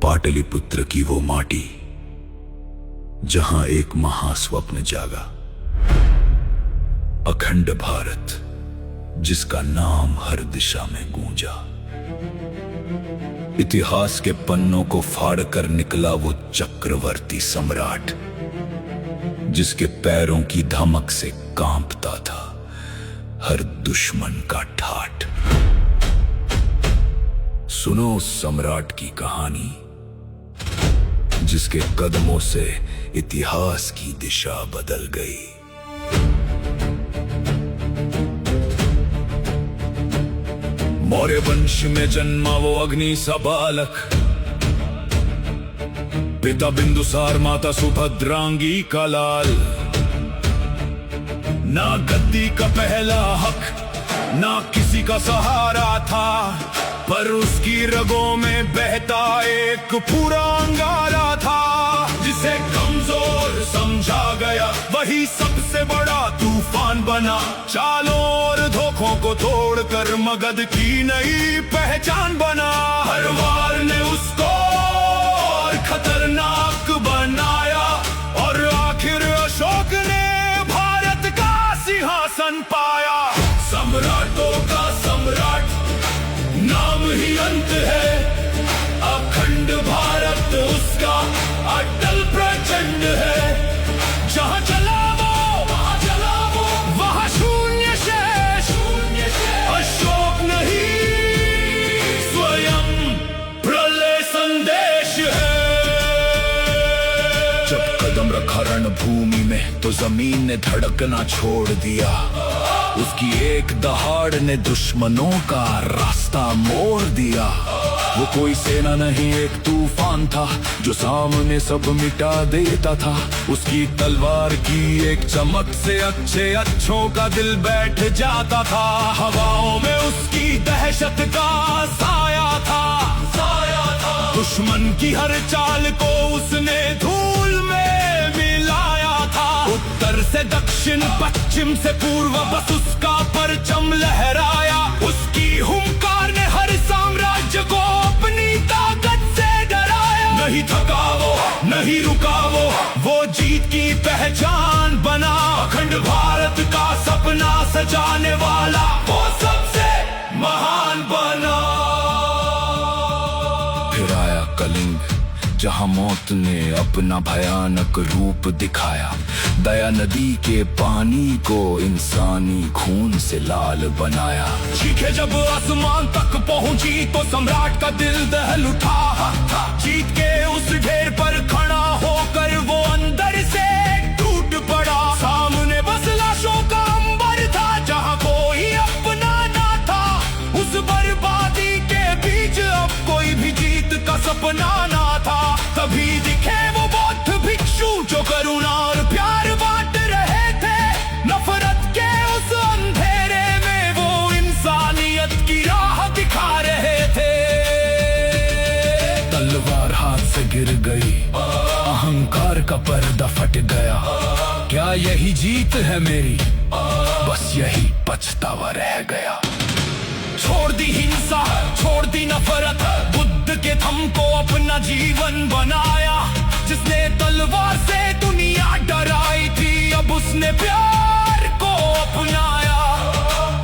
पाटलिपुत्र की वो माटी जहां एक महास्वप्न जागा, अखंड भारत जिसका नाम हर दिशा में गूंजा। इतिहास के पन्नों को फाड़कर निकला वो चक्रवर्ती सम्राट, जिसके पैरों की धमक से कांपता था हर दुश्मन का ठाठ। सुनो उस सम्राट की कहानी, जिसके कदमों से इतिहास की दिशा बदल गई। मौर्य वंश में जन्मा वो अग्नि सा बालक, पिता बिंदुसार माता सुभद्रांगी का लाल। ना गद्दी का पहला हक, ना किसी का सहारा था, पर उसकी रगों में बहता एक पूरा अंगारा था। जिसे कमजोर समझा गया वही सबसे बड़ा तूफान बना, चालों और धोखों को तोड़कर मगध की नई पहचान बना। हर वार ने उसको और खतरनाक बनाया, और आखिर अशोक ने भारत का सिंहासन पाया। सम्राटों का सम्राट नाम ही अंत है, अखंड भारत उसका अटल प्रचंड है। जहां चला वो वहां शून्य शेष, अशोक नहीं स्वयं प्रलय संदेश है। जब कदम रखा रणभूमि में तो जमीन ने धड़कना छोड़ दिया, उसकी एक दहाड़ ने दुश्मनों का रास्ता मोड़ दिया। वो कोई सेना नहीं एक तूफान था, जो सामने सब मिटा देता था। उसकी तलवार की एक चमक से अच्छों का दिल बैठ जाता था। हवाओं में उसकी दहशत का साया था। दुश्मन की हर चाल को उसने धूल में मिलाया था। उत्तर से दक्षिण, पश्चिम से पूर्व, बस उसका परचम लहराया। उसकी हुंकार ने हर साम्राज्य को अपनी ताकत से डराया। नहीं थका वो, नहीं रुका वो जीत की पहचान बना। अखंड भारत का सपना सजाने वाला वो सबसे महान बना। फिर आया कलिंग, जहां मौत ने अपना भयानक रूप दिखाया। दया नदी के पानी को इंसानी खून से लाल बनाया। चीखे जब आसमान तक पहुंची तो सम्राट का दिल दहल उठा। जीत के उस ढेर पर खड़ा होकर वो अंदर से टूट पड़ा। सामने बस लाशों का अंबर था, जहां कोई अपना ना था। उस बर्बादी के बीच अब कोई भी जीत का सपना ना था। तभी दिखे वो बौद्ध भिक्षु, जो करुणा और प्यार बांट रहे थे। नफरत के उस अंधेरे में वो इंसानियत की राह दिखा रहे थे। तलवार हाथ से गिर गई, अहंकार का पर्दा फट गया। क्या यही जीत है मेरी? बस यही पछतावा रह गया। छोड़ दी हिंसा, छोड़ दी नफरत, बुद्ध के थम को अपना जीवन बनाया। जिसने तलवार से दुनिया डराई थी, अब उसने प्यार को अपनाया।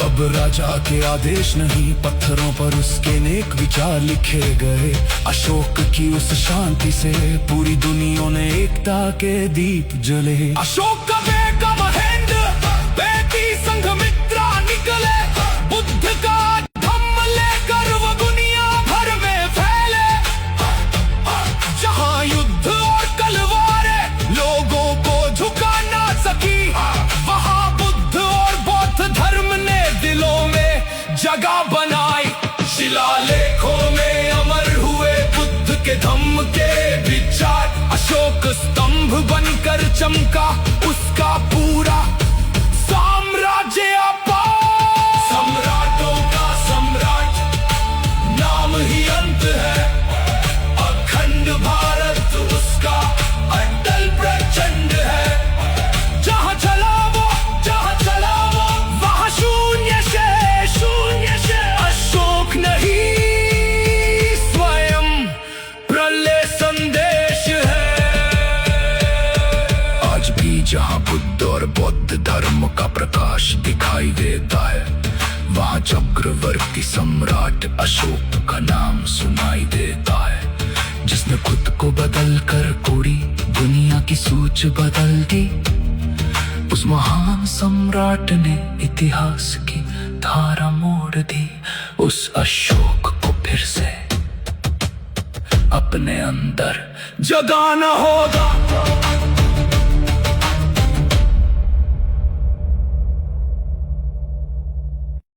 अब राजा के आदेश नहीं, पत्थरों पर उसके नेक विचार लिखे गए। अशोक की उस शांति से पूरी दुनिया ने एकता के दीप जले। अशोक का बेटा महेंद्र, बेटी संघमित्रा निकले। बुद्ध का धम्म लेकर वो दुनिया भर में फैले। जहां युद्ध और तलवारें लोगों को झुका ना सकी, वहां बुद्ध और बौद्ध धर्म ने दिलों में जगह बनाई। शिलालेखों में अमर हुए बुद्ध के धम्म के विचार। अशोक स्तंभ बनकर चमका उसका पूरा साम्राज्य अपार। सम्राटों का सम्राट नाम ही अंत है, अखंड भारत उसका अटल प्रचंड है। जहां चला वो वहां शून्य शेष, अशोक नहीं स्वयं प्रलय देता है। वहाँ चक्रवर्ती सम्राट अशोक का नाम सुनाई देता है, जिसने खुद को बदल कर पूरी दुनिया की सोच बदल दी। उस महान सम्राट ने इतिहास की धारा मोड़ दी। उस अशोक को फिर से अपने अंदर जगाना होगा।